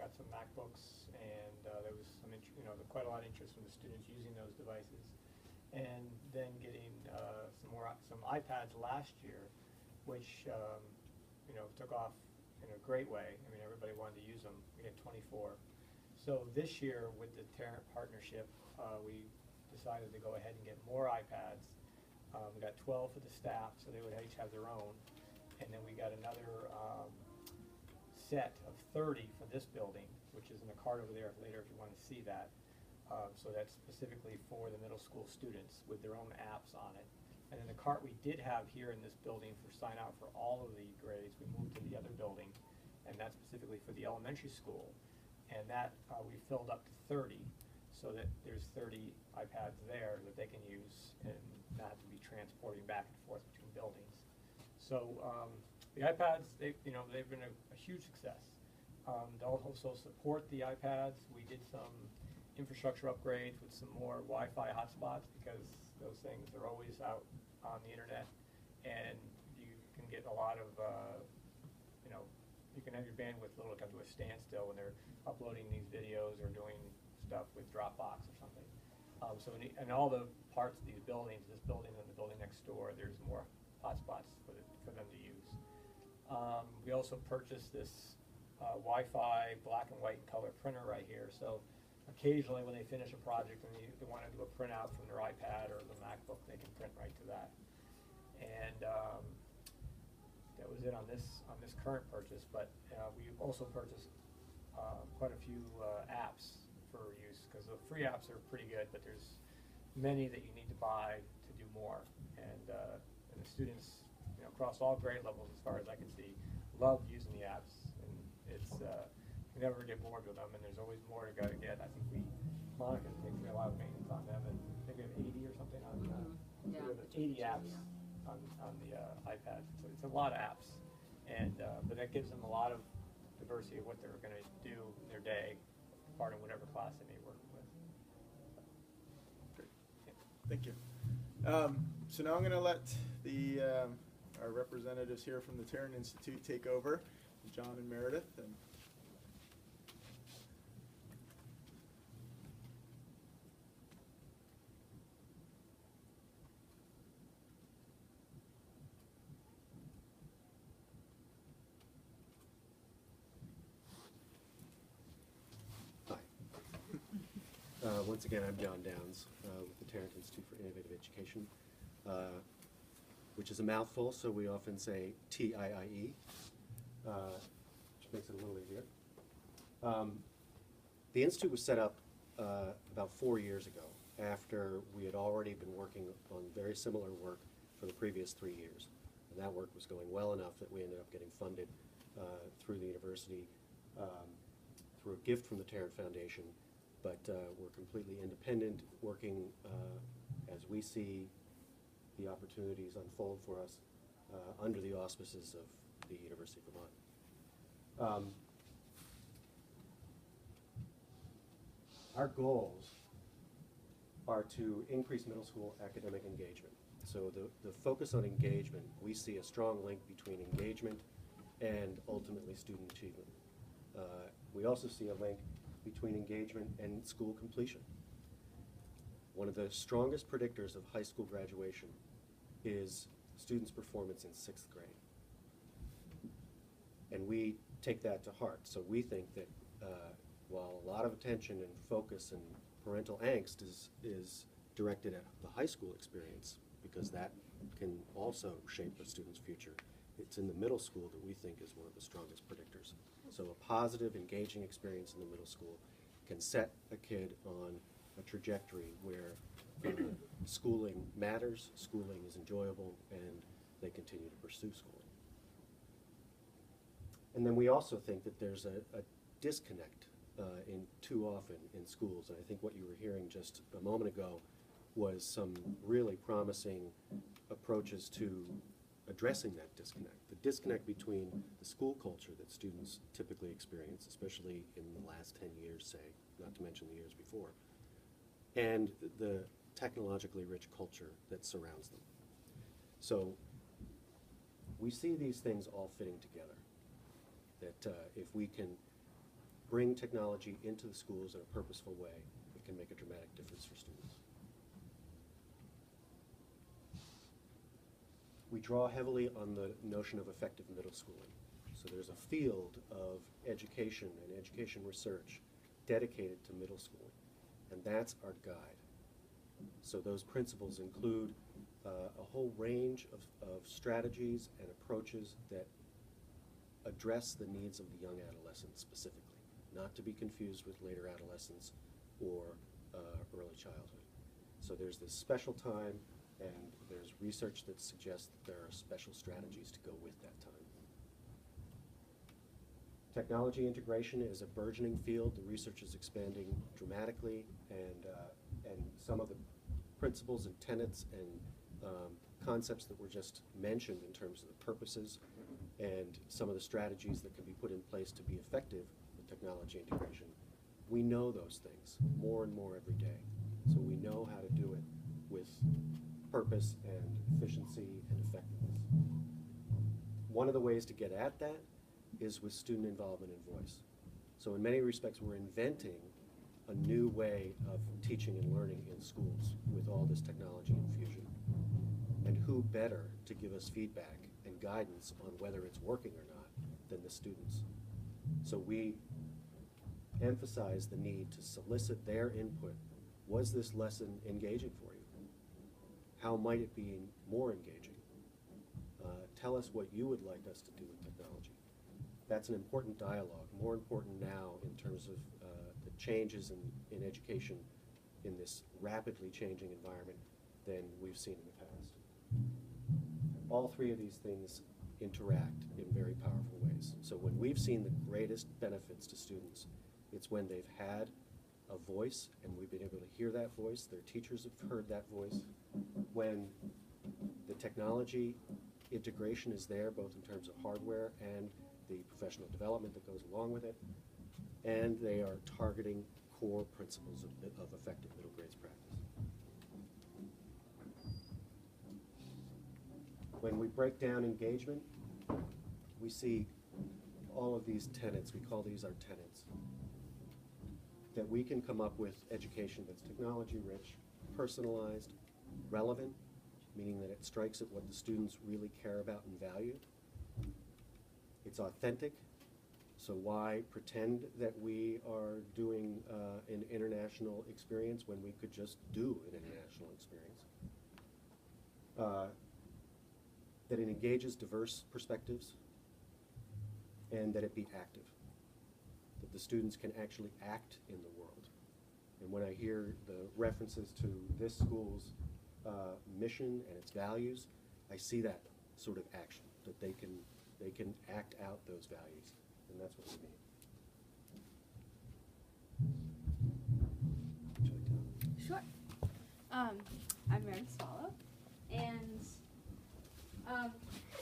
got some MacBooks, and there was some, quite a lot of interest from the students using those devices. And then getting some iPads last year, which took off in a great way. I mean, everybody wanted to use them. We had 24. So this year, with the Tarrant partnership, we decided to go ahead and get more iPads. We got 12 for the staff, so they would each have their own. And then we got another set of 30 for this building, which is in the cart over there later if you want to see that. So that's specifically for the middle school students with their own apps on it. And then the cart we did have here in this building for sign out for all of the grades, we moved to the other building, and that's specifically for the elementary school. And that we filled up to 30, so that there's 30 iPads there that they can use and not to be transporting back and forth between buildings. So the iPads, they've been a huge success. They'll also support the iPads. We did some infrastructure upgrades with some more Wi-Fi hotspots because those things are always out on the internet, and you can get a lot of, you can have your bandwidth literally come to a standstill when they're uploading these videos or doing stuff with Dropbox or something. So in all the parts of these buildings, this building and the building next door, there's more hotspots for them to use. We also purchased this Wi-Fi black and white color printer right here. So occasionally when they finish a project and they want to do a printout from their iPad or the MacBook, they can print right to that. And that was it on this current purchase. But we also purchased quite a few apps for use, because the free apps are pretty good, but there's many that you need to buy to do more. And the students, across all grade levels, as far as I can see, love using the apps. And it's you never get bored with them, and there's always more to get. I think Monica takes a lot of maintenance on them, and I think we have 80 or something on we have 80 apps on the iPad. So it's a lot of apps, and but that gives them a lot of diversity of what they're going to do in their day, part of whatever class they may work with. Great. Yeah. Thank you. So now I'm going to let our representatives here from the Tarrant Institute take over, John and Meredith. And once again, I'm John Downs with the Tarrant Institute for Innovative Education, which is a mouthful, so we often say TIIE, which makes it a little easier. The Institute was set up about 4 years ago, after we had already been working on very similar work for the previous 3 years. And that work was going well enough that we ended up getting funded through the university through a gift from the Tarrant Foundation. But we're completely independent, working as we see the opportunities unfold for us under the auspices of the University of Vermont. Our goals are to increase middle school academic engagement. So the focus on engagement, we see a strong link between engagement and ultimately student achievement. We also see a link between engagement and school completion. One of the strongest predictors of high school graduation is students' performance in 6th grade. And we take that to heart. So we think that while a lot of attention and focus and parental angst is directed at the high school experience, because that can also shape a student's future, it's in the middle school that we think is one of the strongest predictors. So a positive, engaging experience in the middle school can set a kid on a trajectory where schooling matters, schooling is enjoyable, and they continue to pursue schooling. And then we also think that there's a disconnect in too often in schools. And I think what you were hearing just a moment ago was some really promising approaches to addressing that disconnect. The disconnect between the school culture that students typically experience, especially in the last 10 years, say, not to mention the years before, and the technologically rich culture that surrounds them. So we see these things all fitting together, that if we can bring technology into the schools in a purposeful way, it can make a dramatic difference for students. We draw heavily on the notion of effective middle schooling. So there's a field of education and education research dedicated to middle schooling, and that's our guide. So those principles include a whole range of strategies and approaches that address the needs of the young adolescent specifically, not to be confused with later adolescence or early childhood. So there's this special time, and there's research that suggests that there are special strategies to go with that time. Technology integration is a burgeoning field. The research is expanding dramatically, and some of the principles and tenets and concepts that were just mentioned in terms of the purposes and some of the strategies that can be put in place to be effective with technology integration. We know those things more and more every day. So we know how to do it with purpose and efficiency and effectiveness. One of the ways to get at that is with student involvement and voice. So in many respects, we're inventing a new way of teaching and learning in schools with all this technology infusion. And who better to give us feedback and guidance on whether it's working or not than the students? So we emphasize the need to solicit their input. Was this lesson engaging for you? How might it be more engaging? Tell us what you would like us to do with technology. That's an important dialogue, more important now in terms of the changes in education in this rapidly changing environment than we've seen in the past. All three of these things interact in very powerful ways. So when we've seen the greatest benefits to students, it's when they've had a voice and we've been able to hear that voice, their teachers have heard that voice, when the technology integration is there, both in terms of hardware and the professional development that goes along with it, and they are targeting core principles of effective middle grades practice. When we break down engagement, we see all of these tenets, we call these our tenets, that we can come up with education that's technology-rich, personalized, relevant, meaning that it strikes at what the students really care about and value. It's authentic, so why pretend that we are doing an international experience when we could just do an international experience? That it engages diverse perspectives, and that it be active, that the students can actually act in the world. And when I hear the references to this school's mission and its values, I see that sort of action, that they can act out those values, and that's what we mean. Sure. I'm Mary Swallow, and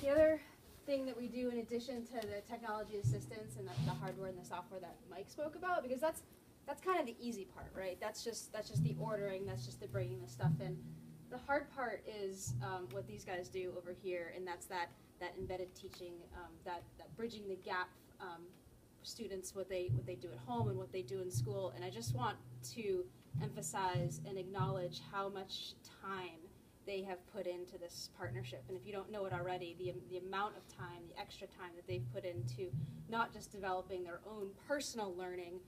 the other thing that we do in addition to the technology assistance and the hardware and the software that Mike spoke about, because that's kind of the easy part, right? That's just the ordering, that's just the bringing the stuff in. The hard part is what these guys do over here, and that's that embedded teaching, that bridging the gap, students what they do at home and what they do in school. And I just want to emphasize and acknowledge how much time they have put into this partnership. And if you don't know it already, the amount of time, the extra time that they've put into not just developing their own personal learning,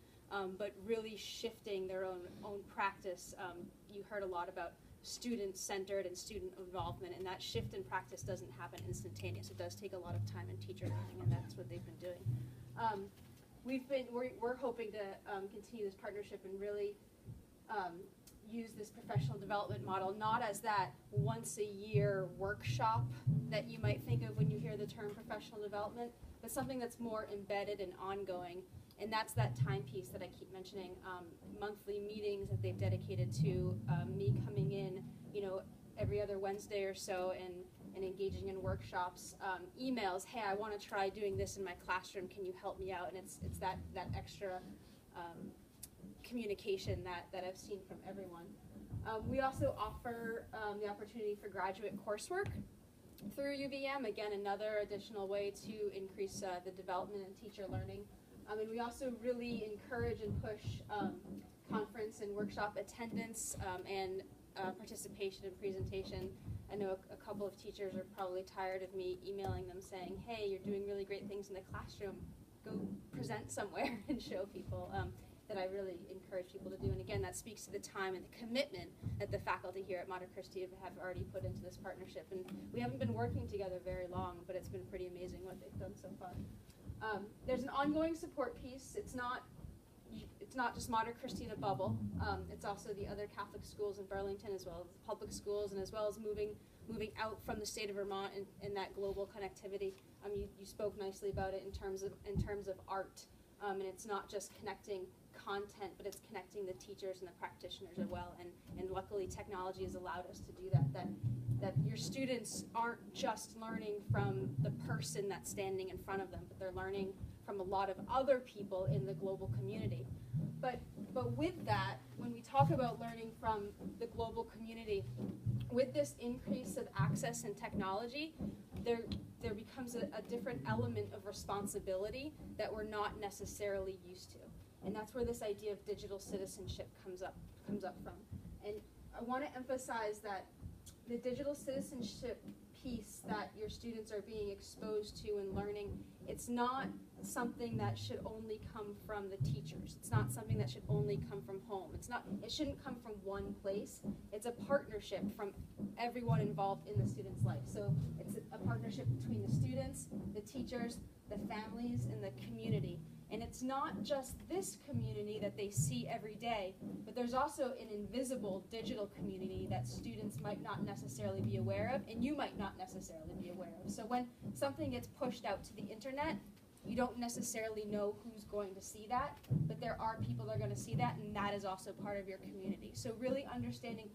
but really shifting their own practice. You heard a lot about student-centered and student involvement, and that shift in practice doesn't happen instantaneous. It does take a lot of time and teacher learning, and that's what they've been doing. We're hoping to continue this partnership and really use this professional development model not as that once-a-year workshop that you might think of when you hear the term professional development, but something that's more embedded and ongoing. And that's that timepiece that I keep mentioning, monthly meetings that they've dedicated to me coming in, every other Wednesday or so and engaging in workshops, emails, hey, I want to try doing this in my classroom, can you help me out? And it's that extra communication that I've seen from everyone. We also offer the opportunity for graduate coursework through UVM, again, another additional way to increase the development and teacher learning And we also really encourage and push conference and workshop attendance and participation and presentation. I know a couple of teachers are probably tired of me emailing them saying, hey, you're doing really great things in the classroom. Go present somewhere and show people. That I really encourage people to do. And again, that speaks to the time and the commitment that the faculty here at Mater Christi have already put into this partnership. And we haven't been working together very long, but it's been pretty amazing what they've done so far. There's an ongoing support piece. It's not just Mater Christi in a bubble. It's also the other Catholic schools in Burlington, as well as the public schools, and as well as moving out from the state of Vermont in that global connectivity. You spoke nicely about it in terms of art, and it's not just connecting content, but it's connecting the teachers and the practitioners as well. And luckily, technology has allowed us to do that. That your students aren't just learning from the person that's standing in front of them, but they're learning from a lot of other people in the global community. But with that, when we talk about learning from the global community, with this increase of access and technology, there becomes a different element of responsibility that we're not necessarily used to. And that's where this idea of digital citizenship comes up from. And I want to emphasize that the digital citizenship piece that your students are being exposed to and learning, it's not something that should only come from the teachers. It's not something that should only come from home. It shouldn't come from one place. It's a partnership from everyone involved in the student's life. So it's a partnership between the students, the teachers, the families, and the community. And it's not just this community that they see every day, but there's also an invisible digital community that students might not necessarily be aware of, and you might not necessarily be aware of. So when something gets pushed out to the internet, you don't necessarily know who's going to see that, but there are people that are going to see that, and that is also part of your community. So really understanding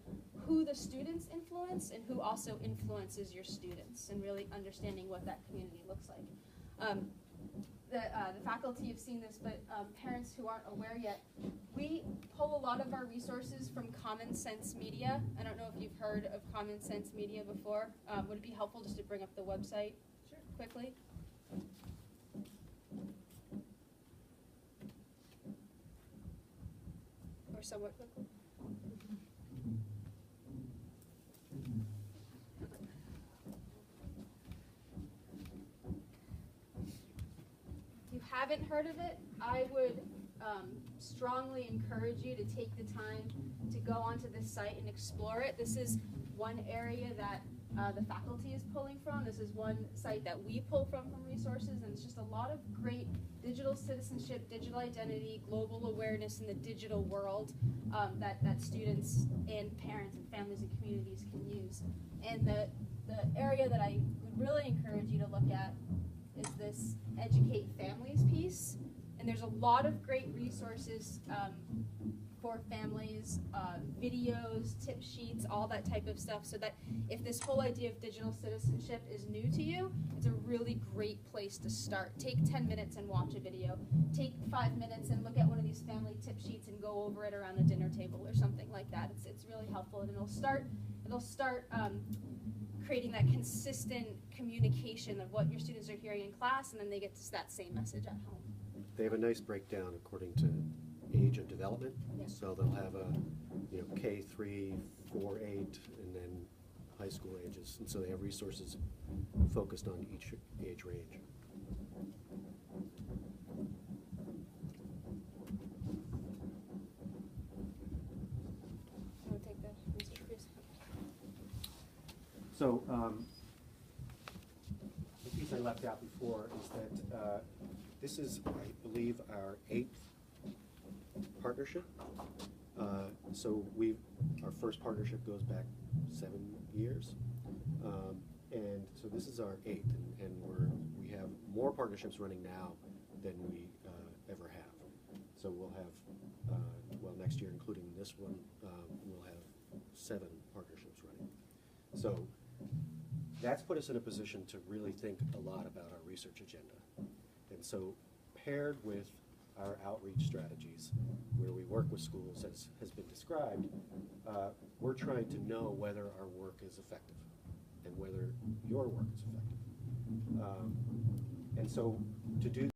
who the students influence and who also influences your students, and really understanding what that community looks like. The faculty have seen this, but parents who aren't aware yet, we pull a lot of our resources from Common Sense Media. I don't know if you've heard of Common Sense Media before. Would it be helpful just to bring up the website quickly? Or somewhat quickly? Haven't heard of it, I would strongly encourage you to take the time to go onto this site and explore it. This is one area that the faculty is pulling from. This is one site that we pull from resources, and it's just a lot of great digital citizenship, digital identity, global awareness in the digital world that students and parents and families and communities can use. And the area that I would really encourage you to look at is this Educate Families piece. And there's a lot of great resources for families, videos, tip sheets, all that type of stuff, so that if this whole idea of digital citizenship is new to you, it's a really great place to start. Take 10 minutes and watch a video. Take 5 minutes and look at one of these family tip sheets and go over it around the dinner table or something like that. It's really helpful, and it'll start creating that consistent communication of what your students are hearing in class, and then they get that same message at home. They have a nice breakdown according to age of development. Yeah. So they'll have a K3, 4, 8, and then high school ages. And so they have resources focused on each age range. You want to take that? So the piece I left out before is that this is, I believe, our 8th partnership. So our first partnership goes back 7 years, and so this is our 8th, and we have more partnerships running now than we ever have. So we'll have, next year, including this one, we'll have 7 partnerships running. So that's put us in a position to really think a lot about our research agenda. And so paired with our outreach strategies, where we work with schools, as has been described, we're trying to know whether our work is effective and whether your work is effective. And so to do